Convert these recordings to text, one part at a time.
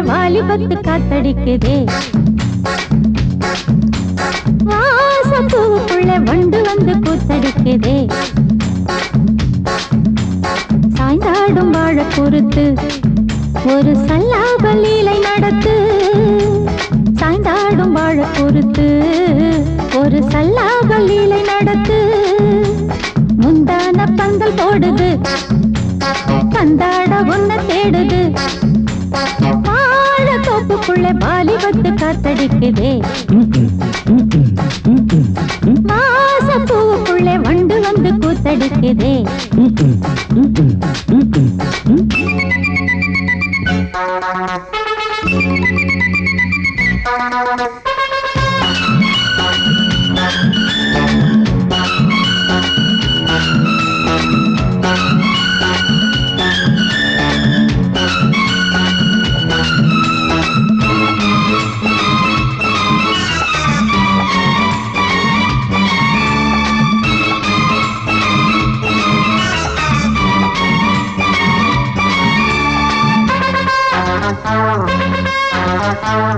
வாலிபத்து காத்தடிக்குதே. வாசப்பூவுக்குள்ள வண்டு வந்து கூத்தடிக்குதே. சாய்ந்தாடும் வாழ பொறுத்து ஒரு சல்லாப லீலை நடத்து. சாய்ந்தாடும் வாழ பொறுத்து ஒரு சல்லாப லீலை நடத்து. முந்தான பந்தல் போடுது, பந்தாட ஒன்ன தேடுது. வாழ தோப்புக்குள்ள வாலிபத்து காத்தடிக்குதே. வாசப்பூவுக்குள்ள வண்டு வந்து கூத்தடிக்குதே.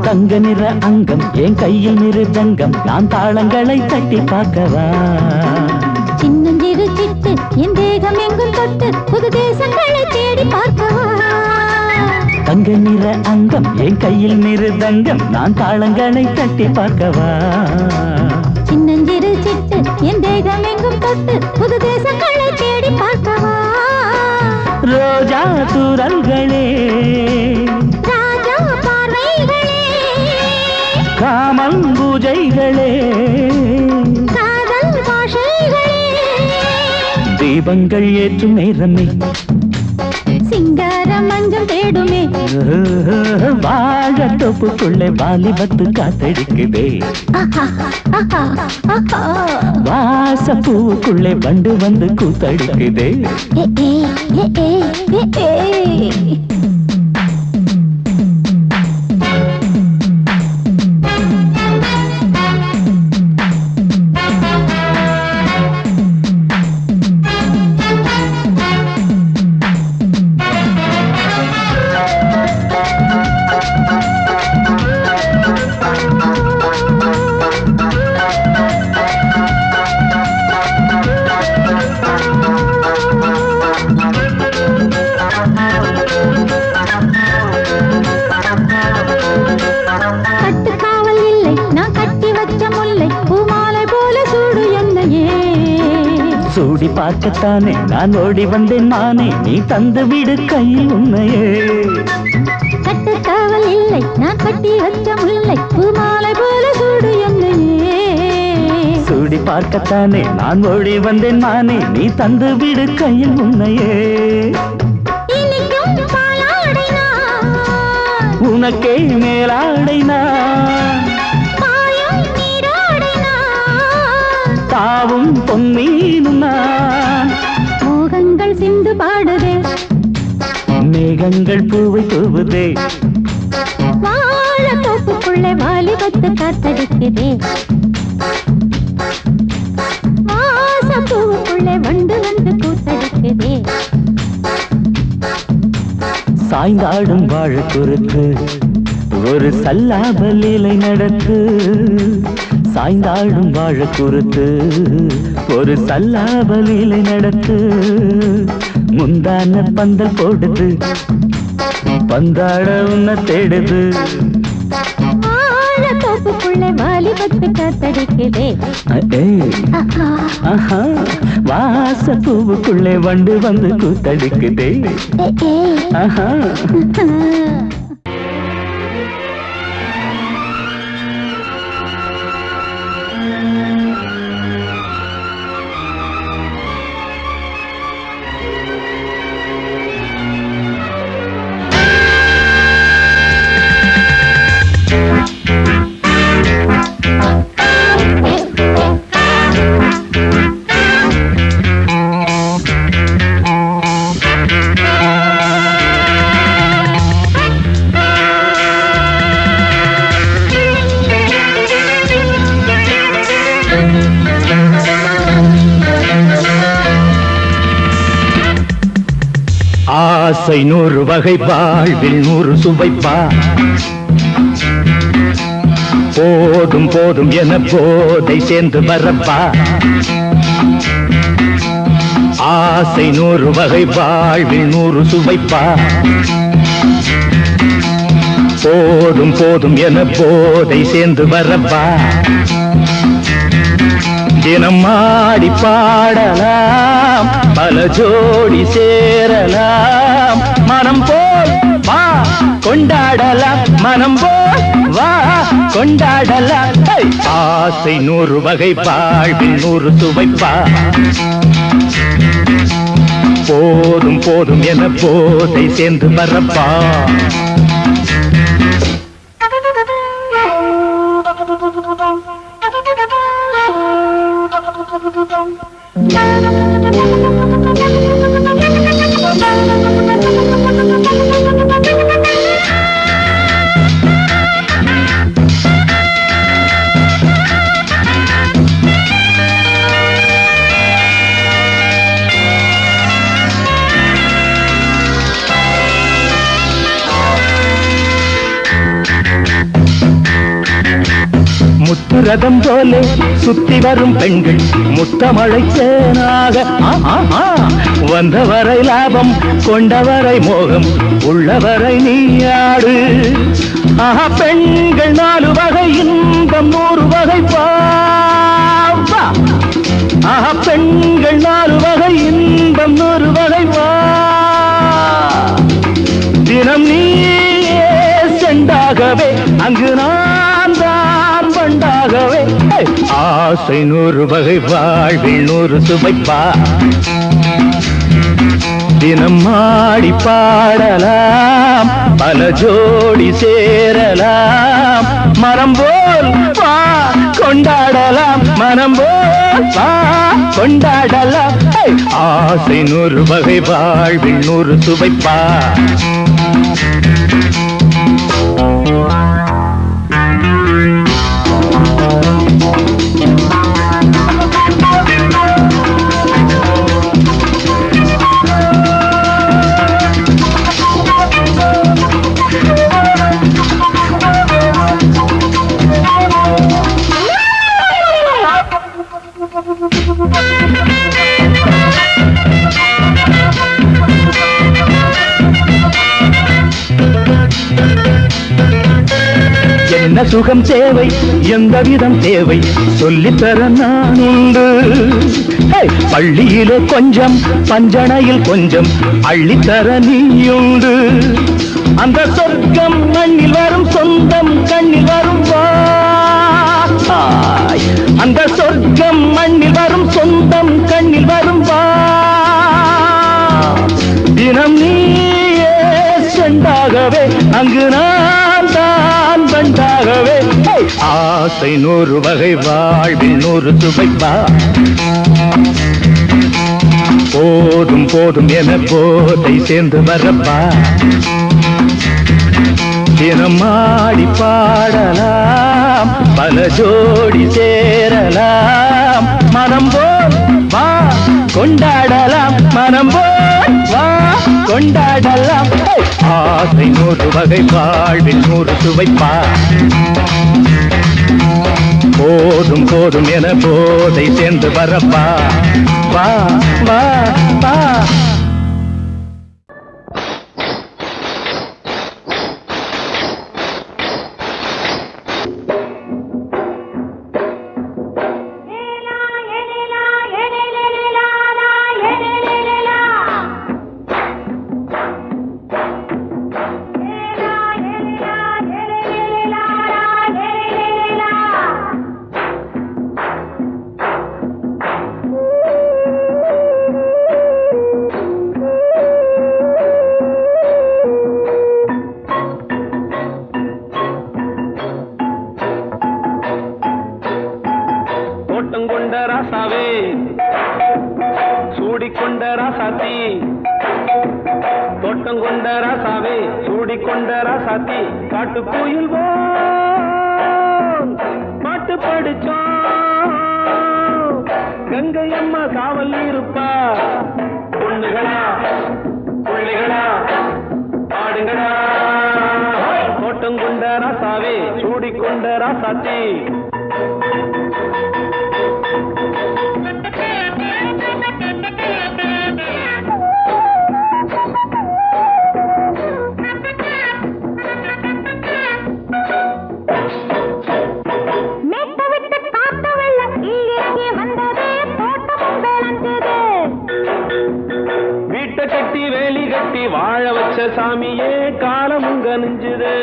தங்க நிற அங்கம் என் கையில் மிருதங்கம், நான் தாளங்களை தட்டி பார்க்கவா. சின்னஞ்சிறு சிட்டு என் தேகம் எங்கும் தொட்டு புது தேசங்களை தேடி பார்க்கவா. தங்க நிற அங்கம் என் கையில் மிருதங்கம், நான் தாளங்களை தட்டி பார்க்கவா. சின்னஞ்சிறு சிட்டு என் தேகம் எங்கும் தொட்டு புது தேசங்களை தேடி பார்க்கவா. ரோஜா தூரல்களே, ராஜா பார்வைகளே, காமல் பூஜைகளே, காதல் பாஷைகளே, தீபங்கள் ஏற்றும் நேரமே, சிங்கார மஞ்சள் தேடுமே. வாழ தோப்புக்குள்ளே வாலிபத்து காத்தடிக்குதே. வாசப்பூவுக்குள்ளே வண்டு வந்து கூத்தடிக்குதே. கட்டுக்காவல் இல்லை நான் கட்டி வச்ச முல்லை, பூமாலை போல சூடு என்னையே. சூடி பார்க்கத்தானே நான் ஓடி வந்தேன் மானே, நீ தந்து விடு கையில் உன்னையே. கட்டுக்காவல் இல்லை நான் கட்டி வச்ச முல்லை, பூமாலை போல சூடு என்னையே. சூடி பார்க்கத்தானே நான் ஓடி வந்தேன் மானே, நீ தந்து விடு கையில் உன்னையே. இனிக்கும் பாலாடை நான், உனக்கே மேலாடை நான், பாயும் நீரோடை நான், தாவும் பொன்மீனும் நான். மோகங்கள் சிந்து பாடுதே, மேகங்கள் பூவை தூவுதே. வாழ தோப்புக்குள்ளே வாலிபத்து காத்தடிக்குதே. வாசப்பூவுக்குள்ளே வண்டு வந்து கூத்தடிக்குதே. சாய்ந்தாடும் வாழ குறுக்கு ஒரு சல்லாப லீலை நடத்து. சாய்ந்தாடும் வாழ குறுத்து ஒரு சல்லாப லீலை நடத்து. முந்தான பந்தல் போடுது, பந்தாட உன்ன தேடுது. வாழ தோப்புக்குள்ளே வாலிபத்து காத்தடிக்குதே. வாசப்பூவுக்குள்ளே வண்டு வந்து கூத்தடிக்குதே. ஆஹா. ஆசை 100 வகை வாழ்வில் 100 சுவைப்பா போதும் போதும் என போதை சேர்ந்து வரப்பா ஆசை 100 வகை வாழ்வில் 100 சுவைப்பா போதும் போதும் என போதை சேர்ந்து வரப்பா தினம் ஆடி பாடலாம் பல ஜோடி சேரலாம் மனம் போல் வா கொண்டாடலாம் மனம் போல் வா கொண்டாடலாம் ஆசை 100 வகை வாழ்வில் 100 சுவைப்பா போதும் போதும் என போதை சேர்ந்து வரப்பா முத்துரதம் போலே சுத்தி வரும் பெண்கள் முத்தமழை தேனாக வந்தவரை லாபம் கொண்டவரை மோகம் உள்ளவரை நீயாடு பெண்கள் 4 வகை இன்பம் 100 வகை பாவா பெண்கள் 4 வகை இன்பம் 100 வகை வா தினம் நீயே செண்டாகவே அங்கு நான் தான் வண்டாகவே ஆசை 100 வகை வாழ்வில் 100 சுவைப்பா தினம் ஆடி பாடலாம் பல ஜோடி சேரலாம் மனம் போல் வா கொண்டாடலாம் மனம் போல் வா கொண்டாடலாம் ஆசை 100 வகை வாழ்வில் 100 சுவைப்பா என்ன சுகம் தேவை எந்த விதம் தேவை சொல்லித்தர நான் உண்டு பள்ளியிலே கொஞ்சம் பஞ்சணையில் கொஞ்சம் அள்ளித்தர நீயுண்டு அந்த சொர்க்கம் மண்ணில் வரும் சொந்தம் கண்ணில் வரும் அந்த சொர்க்கம் மண்ணில் வரும் சொந்தம் கண்ணில் வரும் தினம் நீயே செண்டாகவே அங்கு நான் தான் வண்டாகவே ஆசை 100 வகை வாழ்வில் 100 சுவைப்பா போதும் போதும் என போதை சேர்ந்து வரப்பா தினம் ஆடி பாடலாம் பல ஜோடி சேரலாம் மனம் போல் வா கொண்டாடலாம் மனம் போல் வா கொண்டாடலாம் ஆசை 100 வகை வாழ்வில் 100 சுவைப்பா போதும் போதும் என போதை சேர்ந்து வரப்பா வா வா வா காட்டுக்குயில் பாட்டு படிச்சோம் கங்கை அம்மா காவல் இருப்பா பொண்ணுகளா பிள்ளைகளா சூடிக்கொண்ட ராசாத்தி வீட்டை கட்டி வேலி கட்டி வாழ வச்ச சாமியே காலமுங்க நெஞ்சுது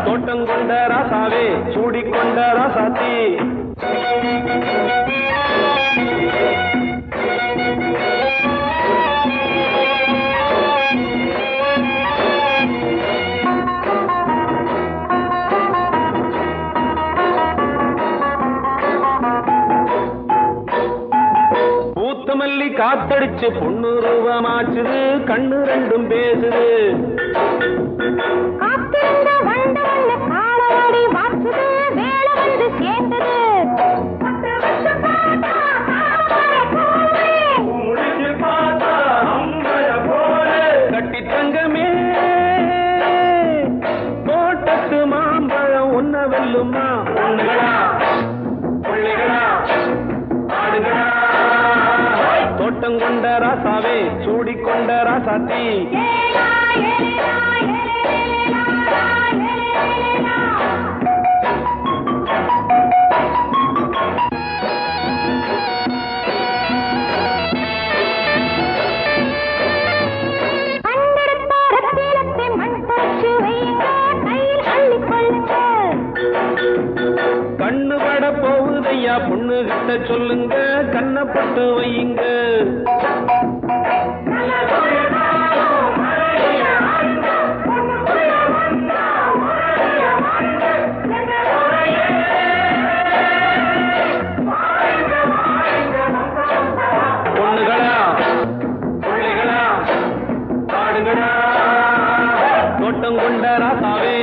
தோட்டம் கொண்ட ராசாவே சூடிக்கொண்ட ராசாத்தி பூத்தமல்லி காத்தடிச்சு பொண்ணு ரூபமாச்சுது கண்ணு ரெண்டும் பேசுது கட்டி தங்கமே தோட்டத்து மாம்பழம் ஒன்ன வெல்லுமா பொண்ணுகளா பிள்ளைகளா ஆடுகளா தோட்டம் கொண்ட ராசாவே சூடிக்கொண்ட ராசாத்தி கண்ணு பட போகுதையா பொண்ணு கிட்ட சொல்லுங்க கண்ணப்பட்டு வையுங்க பொண்ணுகளா பிள்ளைகளா ஆடுகளா தோட்டம் கொண்ட ராசாவே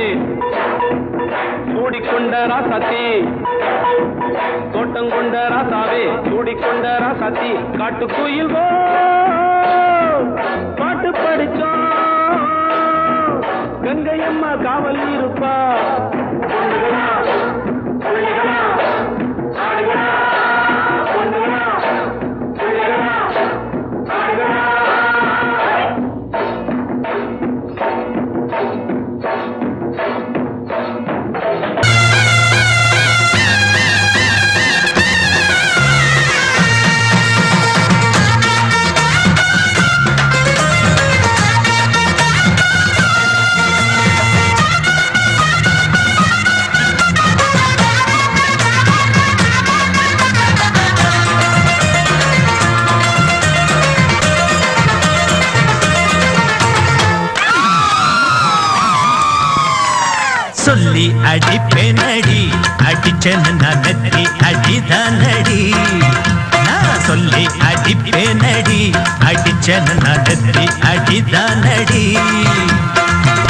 சூடிக்கொண்ட ராசாத்தி தோட்டம் கொண்ட ராசாவே சூடிக்கொண்ட ராசாத்தி காட்டு கோயில் பாட்டு படிச்சோம் கங்கையம்மா காவல் இருப்பா பொண்ணுகளா பிள்ளைகளா ஆடுகளா பொண்ணுகளா பிள்ளைகளா ஆடுகளா சொல்லி அடிப்பேனடி அடிச்சேன்னு நான் நெத்தி அடிதானடி நான் சொல்லி அடிப்பேனடி அடிச்சேன்னு நான் நெத்தி அடிதானடி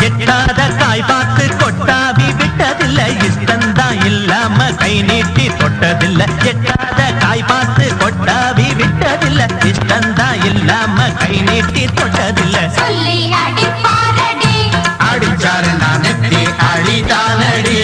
எட்டாத காய் பார்த்து கொட்டாவி விட்டதில்லை இஷ்டந்தான் இல்லாம கை நீட்டி தொட்டதில்லை எட்டாத காய் பார்த்து கொட்டாவி விட்டதில்லை இஷ்டந்தான் இல்லாம கை நீட்டி தொட்டதில்லை அடிச்சாரு நான் நெத்தி அழிதானடி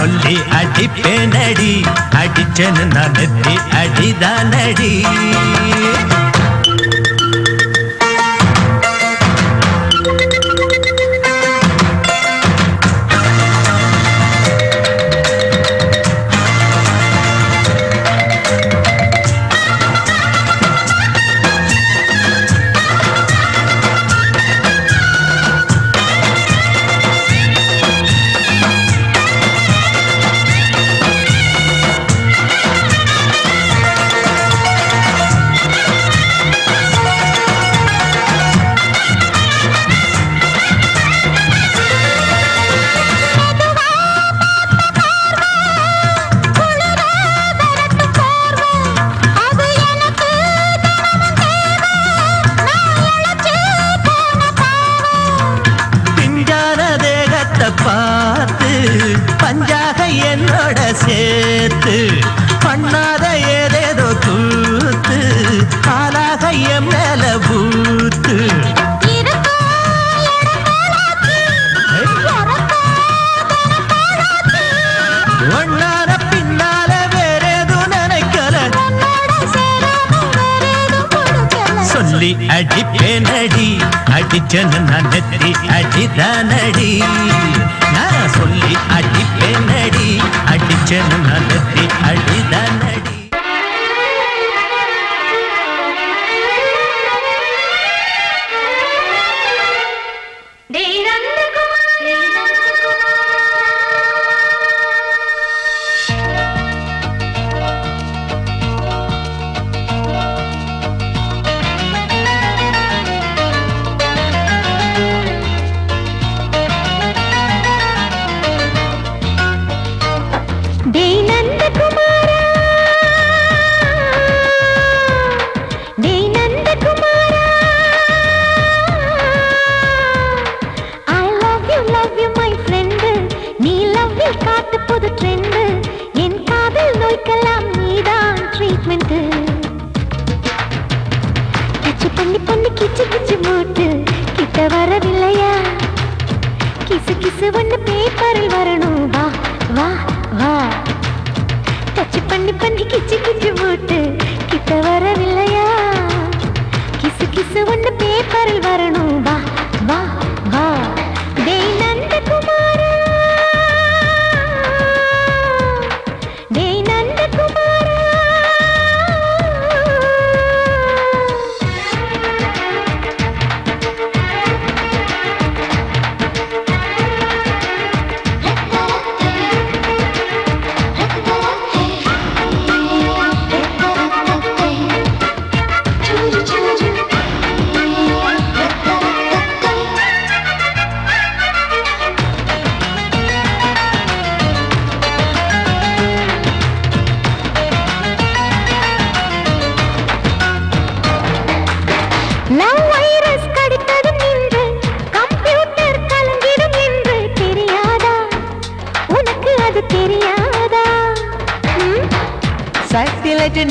சொல்லி அடிப்பேனடி அடிச்சேன்னு நான் நெத்தி அடிதானடி பார்த்து பஞ்சாக என்னோட சேர்த்து பண்ணாத ஏதேதோ கூத்து ஆளாக என் மேல பூத்து ஒன்னார பின்னால வேறேதும் நினைக்கல சொல்லி அடிப்பேனடி அடிச்சேன்னு நான் நெத்தி அடிதானடி நான் சொல்லி அடிப்பேனடி அடிச்சேன்னு நான் நெத்தி அடிதானடி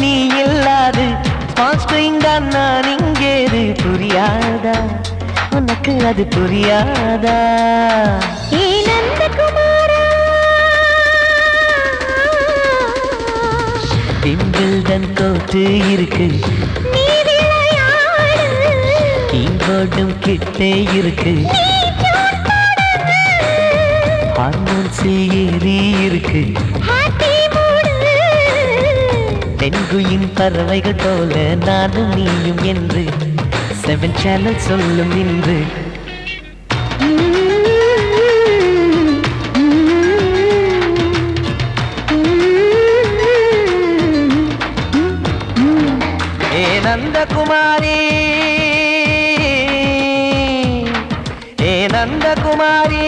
நீ இல்லாது நான் இங்கேது புரியாதா உனக்கு அது புரியாதா பிம்பிள்டன் கோட்டு இருக்கு கீபோர்டும் கிட்டே இருக்கு ஹார்மோன்ஸ் ஏறி இருக்கு தென்குயின் பறவைகள் போல நானும் நீயும் என்று 7 சேனல் சொல்லும் இன்று ஏ நந்தகுமாரி ஏ நந்தகுமாரி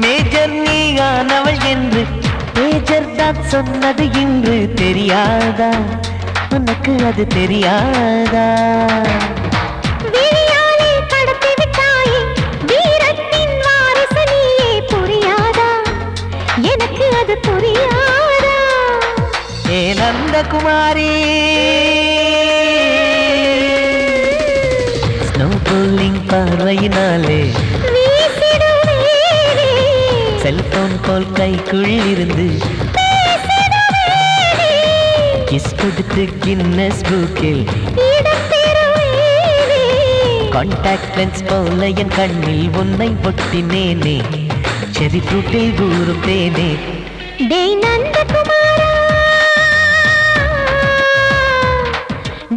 மேஜர் நீ ஆனவள் என்று மேஜர் தான் சொன்னது இன்று தெரியாதா உனக்கு அது தெரியாதா விழியாலே கடத்தி விட்டாயே வீரத்தின் வாரிசு நீயே புரியாதா எனக்கு அது புரியாதா ஏ நந்தகுமாரி ஸ்னோ போலிங் பார்வையினாலே செல்போன் போல் கைக்குள் இருந்து கிஸ் கொடுத்து கின்னஸ் புக்கில் கான்டாக்ட் லென்ஸ் போல என் கண்ணில் உன்னை ஒட்டினேனே செரி ஃப்ரூட்டில் ஊறும் தேனே டேய் நந்தகுமாரா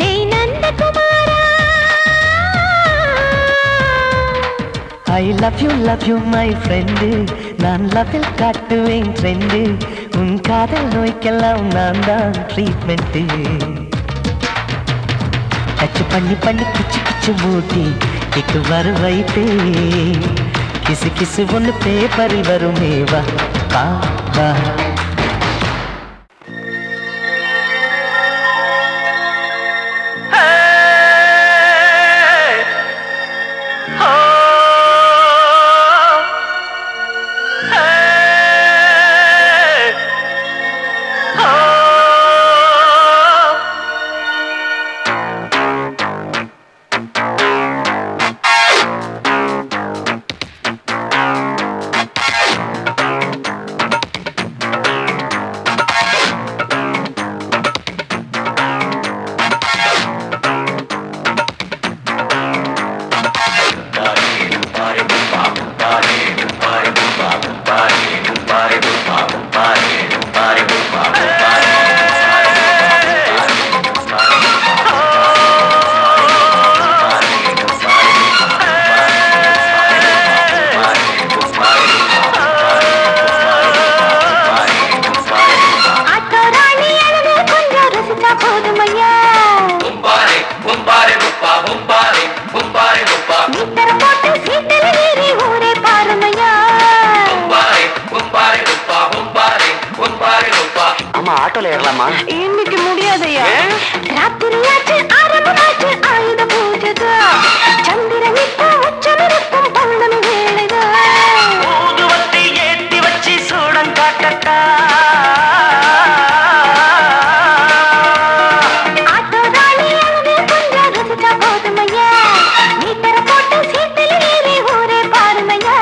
டேய் நந்தகுமாரா I love you my friend நான் லவ்வில் காட்டுவேன் ட்ரெண்டு உன் காதல் நோய்க்கெல்லாம் நான் தான் ட்ரீட்மெண்ட்டு டச்சு பண்ணி பண்ணி கிச்சு கிச்சு மூட்டி கிக்கு வர வைத்தே கிசு கிசு ஒன்று பேப்பரில் வருமே வா வா வா ஆட்டோல ஏறலாமா இன்னைக்கு முடியாதையா ராத்திரியாச்சு ஆரம்பமாச்சு ஆயுத பூஜைதா சந்திரன் இப்போ உச்சமிருக்கும் பௌர்ணமி வேளைதா ஊதுவத்தி ஏத்தி வச்சு சூடம் காட்டட்டா ஆட்டோ ராணி அங்கே கொஞ்சம் ருசிச்சா போதுமையா மீட்டரை போட்டு சீட்டில் ஏறி ஊரே பாருமையா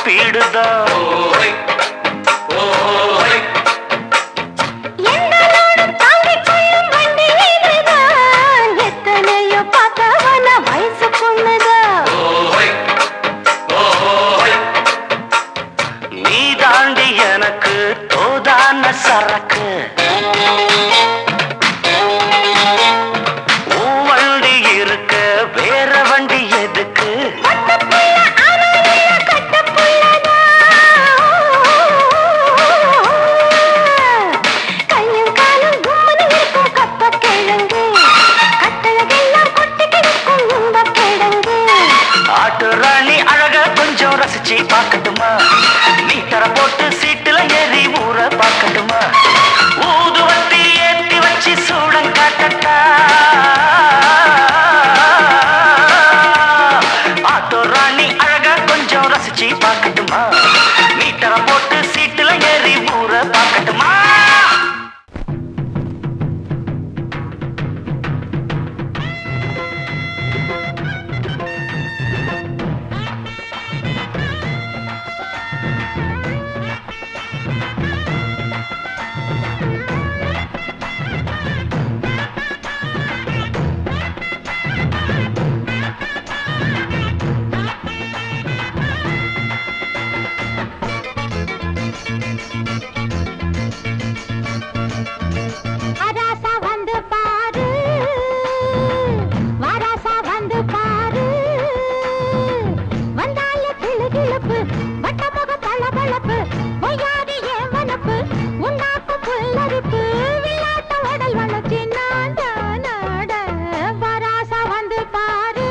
ஸ்பீடுதான். என்னாலும் தாங்கிக் கொள்ளும் வண்டி இதுதான். எத்தனையோ பார்த்தவன வயசு பொண்ணுதான். நீ தாண்டி எனக்கு தோதான சரக்கு. உன் வண்டி இருக்க வேற வண்டி எதுக்கு? பட்டப்புள்ள ஆனாலும் கட்டப்புள்ளதான். கையும் காலும் கும்முன்னு இருக்கும் கப்பக் கிழங்கு. கட்டழகெல்லாம் கொட்டி கிடக்கும் இன்பக் கிழங்கு. ஆட்டு ராணி அழக கொஞ்சம் ரசிச்சு பார்க்கட்டுமா? நீ தர போட்டு சீட்டுல ஏறி ஊற பார்க்கட்டுமா? ஊதுவத்தி ஏத்தி வச்சு சூடம் காட்டட்டா? ஆட்டு ராணி அழக கொஞ்சம் ரசிச்சு பார்க்கட்டுமா? நீ தர போட்டு சீட்டுல ஏறி ஊற பார்க்கட்டுமா? வராசா வந்து பாரு, வராசா வந்து பாரு. வந்தால கிளுகிளுப்பு, வட்டமுக பளபளப்பு, பொய்யாரி ஏன் வனப்பு, உன்னாக்கும் புல்லரிப்பு, விளையாட்ட உடல் வளர்ச்சி நாட நாட. வராசா வந்து பாரு,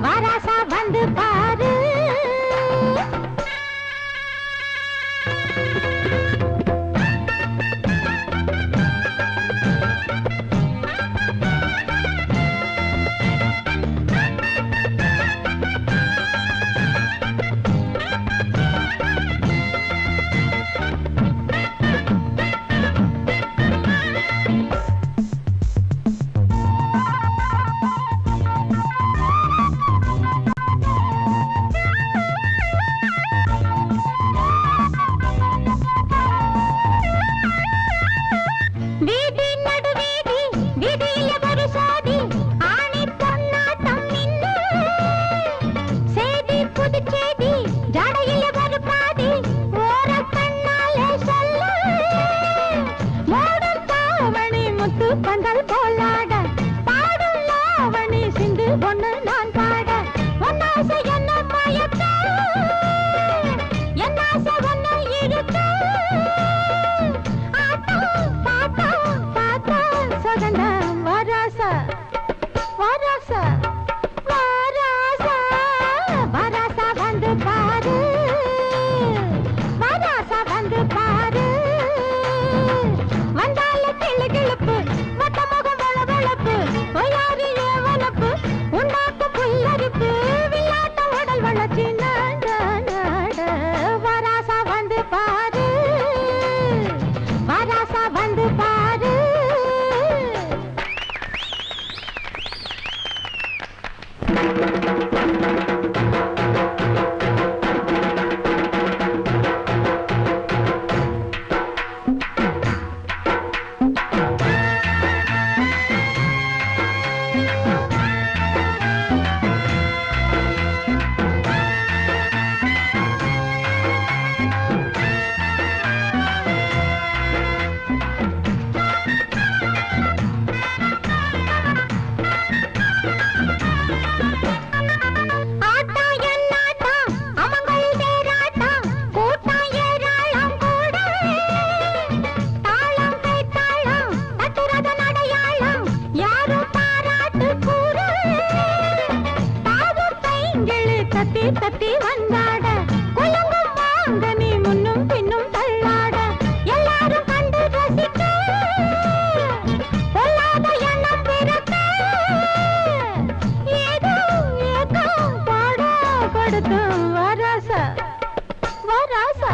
வராசா வந்து பாரு. வீதி நடுவீதி, வீதியில ஒரு சாதி, ஆணி பொன்னாட்டம் நின்னு. சேதி புதுச்சேதி, ஜடையில ஒரு பாதி, ஓர கண்ணாலே சொல்ல. மூடும் தாவணி முத்து பந்தல் போலாட, பாடும் லாவணி சிந்து ஒண்ணு நான் பாட. ஒன்னாசை என்ன மயக்க, என்னாசை ஒண்ணு இருக்க. பாத்தா பாத்தா சகனம் வராசா வராசா வராசா. வராசா வந்து பாரு, வராசா வந்து பாரு. வந்தால கிளுகிளுப்பு, வட்டமுகம் வளவளப்பு, பொய்யாரி ஏன் வனப்பு, உன்னாக்கு புல்லரிப்பு, விளையாட்ட உடல் வளர்ச்சி நாட நாட. வராசா வந்து பாரு, வராசா வந்து பாரு. தத்தி வந்தாட குலுங்கும் மாங்கனி முன்னும் பின்னும் தள்ளாட எல்லாரும் கண்டு ரசிக்க பொல்லாத எண்ணம் பிறக்க ஏதோ ஏதோ பாட படுத்தும் வராசா வராசா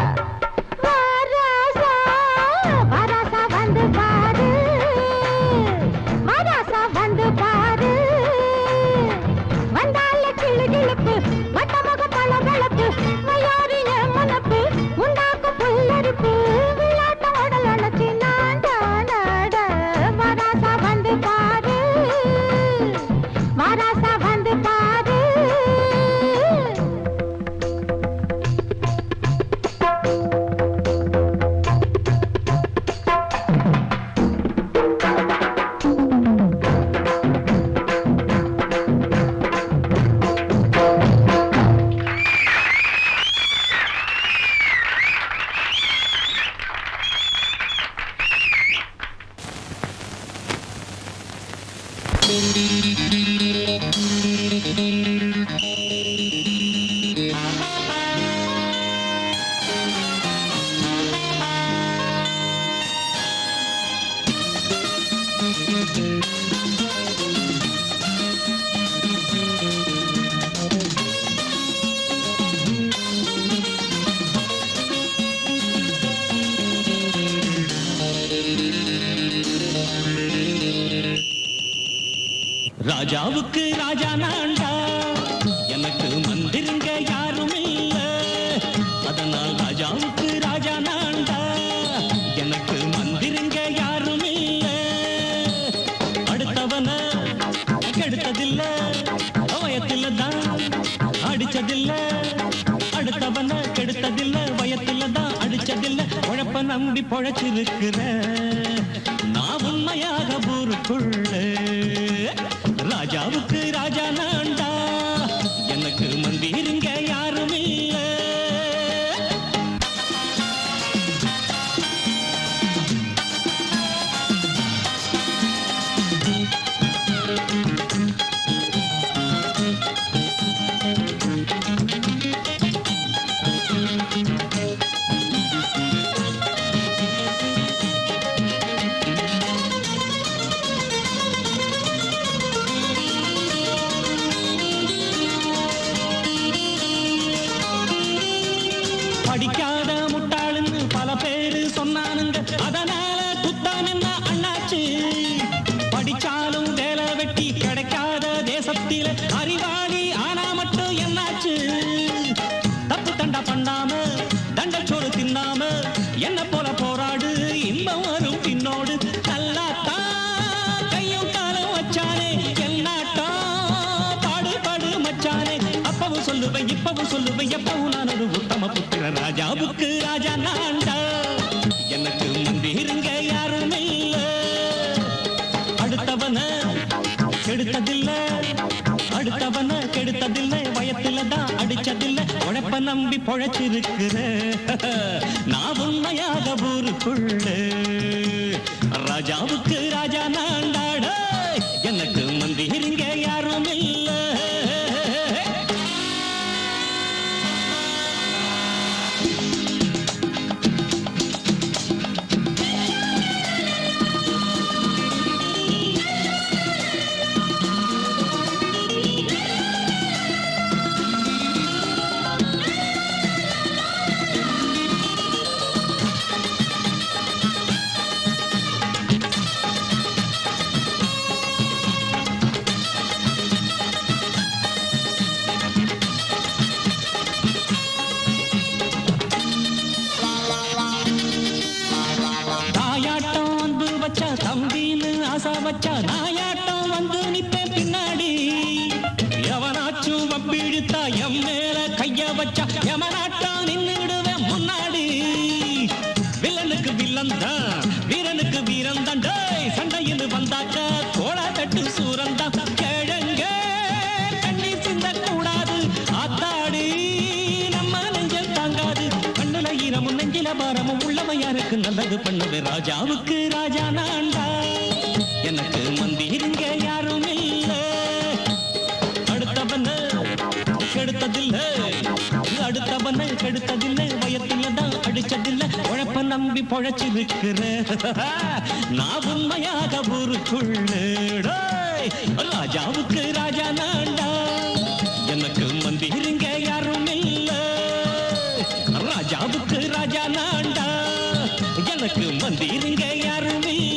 வராசா வராசா வந்து பாரு வராசா வந்து பாரு வந்தால கிளு கிளுப்பு வட்டமுக பளபளப்பு ராஜாவுக்கு ராஜா நான்டா எனக்கு மந்திருங்க யாரும் இல்ல அதனால் ராஜாவுக்கு ராஜா நான்டா எனக்கு மந்திருங்க யாரும் இல்ல அடுத்தவன கெடுத்ததில்ல வயத்தில தான் அடிச்சதில்ல அடுத்தவன கெடுத்ததில்ல வயத்தில தான் அடிச்சதில்ல உழப்ப நம்பி பொழைச்சிருக்கிற நான் உண்மையாக ஊருக்குள்ள ராஜாவுக்கு ராஜா நான்டா எனக்கு மந்திருங்க யாரும் இல்ல படிக்காத முட்டாளுன்னு பல பேரு சொன்னானுங்க அதனால குத்தான் என்ன அண்ணாச்சு படிச்சாலும் வேலை வெட்டி கிடைக்காத தேசத்தில அறிவாளி ஆனா மட்டும் என்னாச்சு தப்பு தண்டா பண்ணாம தண்டச்சோறு தின்னாம என்ன போல போராடு இன்பம் வரும் பின்னோடு நல்லாத்தான் கையும் காலம் வச்சானே என்னாட்டா பாடு பாடு மச்சானே அப்பவும் சொல்லுவேன் இப்பவும் சொல்லுவேன் எப்பவும் நான் ஒரு உத்தம புத்திர ராஜாவுக்கு ராஜா நான்டா எனக்கு மந்திருங்க யாரும் இல்ல அடுத்தவன கெடுத்ததில்ல அடுத்தவன கெடுத்ததில்ல வயத்தில தான் அடிச்சதில்ல உழைப்ப நம்பி பொழைச்சிருக்கிற நான் உண்மையாக ஊருக்குள்ள ராஜாவுக்கு ராஜா நான்டாட எனக்கு மந்திருங்க யாரும் இல்ல தம்பின்னு ஆசா வச்சா நாயாட்டம் வந்து நிப்பேன் பின்னாடி எவனாச்சும் வப்பிழுத்தா எம் மேல கைய வச்சா எவனாட்டம் நின்னுடுவேன் முன்னாடி வில்லனுக்கு வில்லன் தான் வீரனுக்கு வீரன் தான் சண்டையில் வந்தாக்க கோலா தட்டு சூரன் தான் கிழங்க கண்ணி சிந்த கூடாது ஆத்தாடி நம்ம நெஞ்சல் தாங்காது கண்ணுல ஈரமும் நெஞ்சில பாரமும் உள்ளவையாருக்கு நல்லது பண்ணுது ராஜாவுக்கு ராஜா நான்டா எனக்கு மந்திருங்க யாரும் இல்ல அடுத்தவன கெடுத்ததில்ல அடுத்தவன கெடுத்ததில்லை வயத்தில தான் அடிச்சதில்லை உழைப்ப நம்பி பொழைச்சிருக்கிற நான் உண்மையாக ஊருக்குள்ள ராஜாவுக்கு ராஜா நான்டா எனக்கு மந்திருங்க யாரும் இல்ல ராஜாவுக்கு ராஜா நான்டா எனக்கு மந்திருங்க யாரும் இல்ல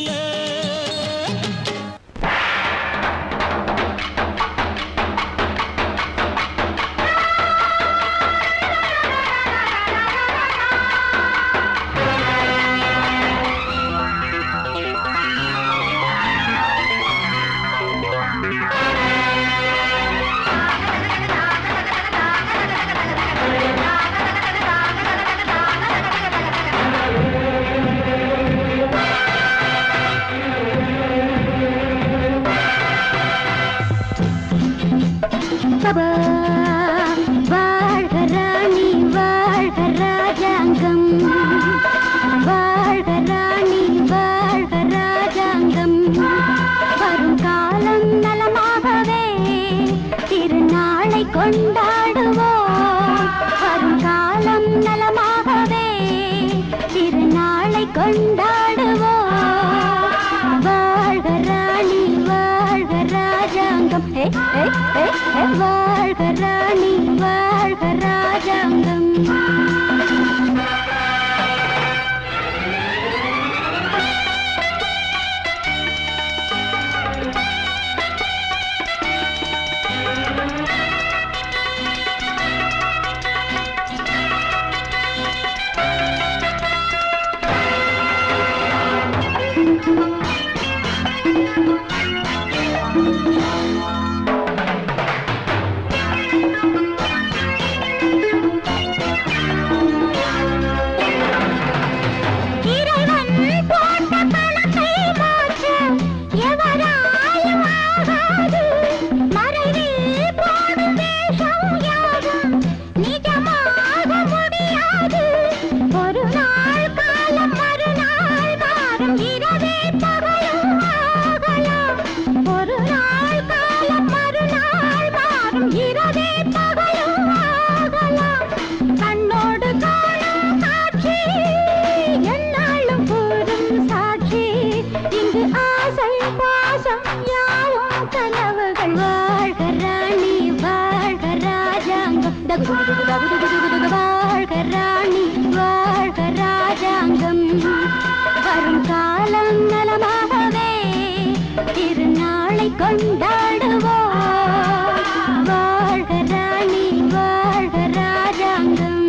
வாழ்க ராணி வாழ்க ராஜாங்கம் வாழ்க ராணி வாழ்க ராஜாங்கம் வரும் காலம் நலமாகவே திருநாளை கொண்டாடுவோம் வரும் காலம் நலமாகவே திருநாளை கொண்டாடுவோம் வாழ்க ராணி வாழ்க ராஜாங்கம் வாழ்க ராணி வாழ்க ராஜாங்கம் வாழ்க ராணி வாழ்க ராஜாங்கம் வரும் காலம் நலமாகவே திருநாளை கொண்டாடுவோம் வாழ்க ராணி வாழ்க ராஜாங்கம்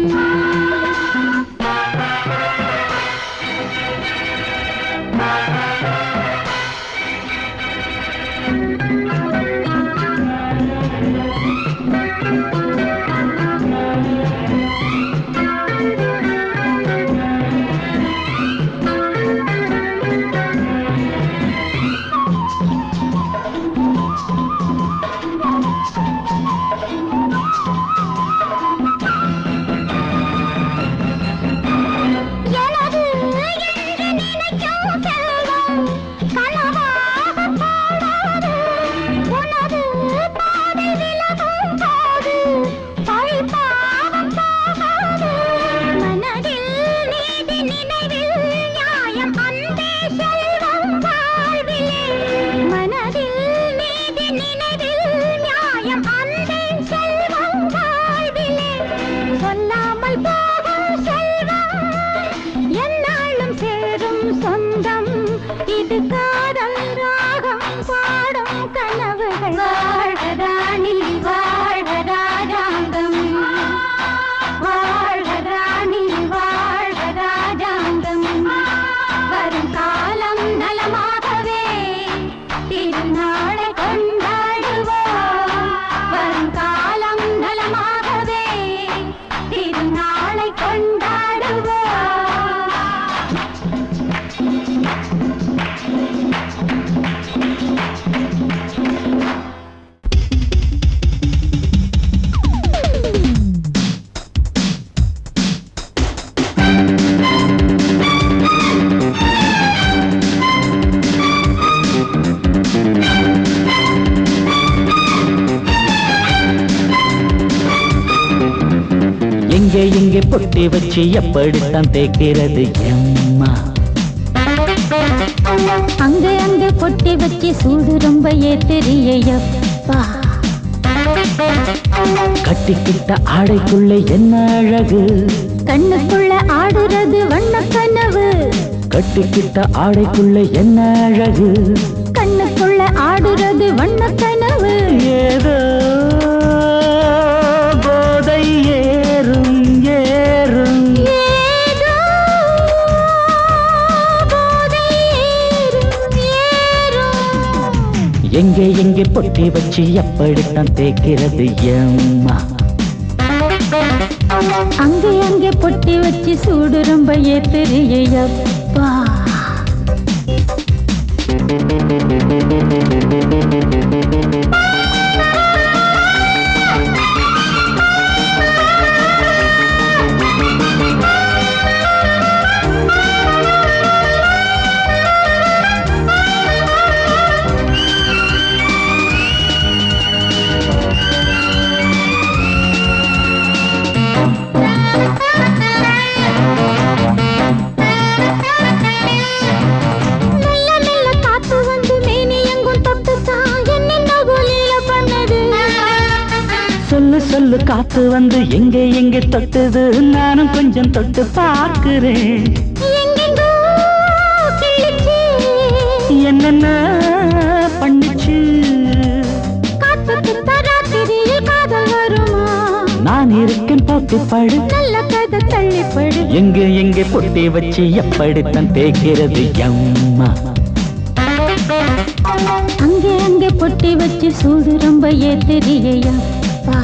இங்கே பொட்டி வச்சு எப்படித்தான் தேய்க்கிறது எம்மா அங்க அங்க பொட்டி வச்சு சூடு ரொம்ப ஏத்தெரியப்பா கட்டிக்கிட்ட ஆடைக்குள்ள என்ன அழகு கண்ணுக்குள்ள ஆடுறது வண்ண கனவு கட்டிக்கிட்ட ஆடைக்குள்ள என்ன அழகு கண்ணுக்குள்ள ஆடுறது வண்ண கனவு ஏதோ போதை ஏறும் ஏறும் ஏதோ போதை ஏறும் ஏறும் எங்கே பொட்டி வச்சு எப்படித்தான் தேய்க்கிறது எம்மா அங்கே பொட்டி வச்சு சூடு ரொம்ப ஏத்தெரியப்பா சொல்லு காத்து வந்து எங்கே தொட்டது நானும் கொஞ்சம் தொட்டு பார்க்கிறேன் என்னென்ன பண்ணிச்சு நான் இருக்கேன் பார்த்து படு நல்ல கதை தள்ளிப்படு எங்கே பொட்டி வச்சு எப்படித்தான் தேய்க்கிறது எம்மா அங்கே பொட்டி வச்சு சூடு ரொம்ப ஏத்தெரியப்பா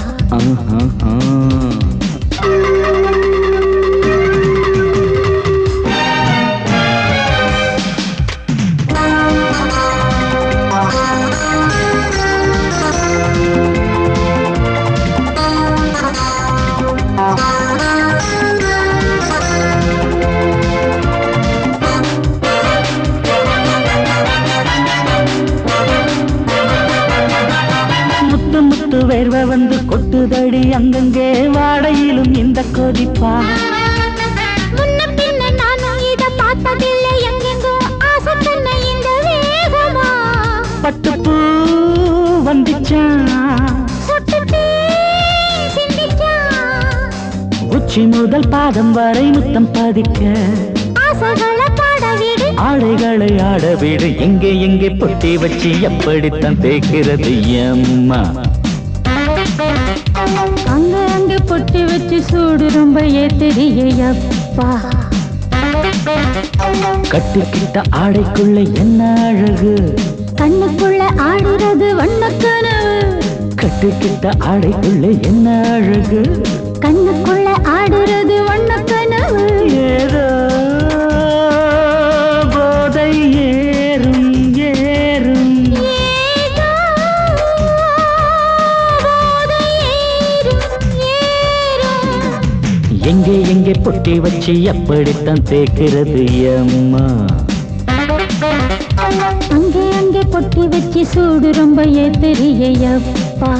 வேர்வை வந்து கொட்டுதடி அங்கங்கே வாடையிலும் இந்த கொதிப்பா முன்ன பின்ன நானும் இத பார்த்ததில்லை எங்கெங்கோ ஆசை தன்னை இந்த வேகமா பட்டுப்பூ வந்துச்சா சொட்டுட்டு சிந்திச்சா உச்சி முதல் பாதம் வரை முத்தம் பதிக்க ஆசைகளை பாட வீடு ஆடைகளை ஆட வீடு எங்கே எங்கே பொட்டி வச்சு எப்படித்தான் தேய்க்கிறது அம்மா அங்க அங்க பொட்டி வச்சு சூடு ரொம்ப ஏத்தெரியப்பா கட்டிக்கிட்ட ஆடைக்குள்ள என்ன அழகு கண்ணுக்குள்ள ஆடுறது வண்ணக்கனவு கட்டிக்கிட்ட ஆடைக்குள்ள என்ன அழகு கண்ணுக்குள்ள ஆடுறது வண்ணக்கனவு ஏதோ போதை ஏறும் ஏறும் ஏதோ போதை ஏறும் ஏறும் எங்கே எங்கே பொட்டி வச்சு எப்படித்தான் தேய்க்கிறது அம்மா அங்கே அங்கே பொட்டி வச்சு சூடு ரொம்ப ஏத்தெரியப்பா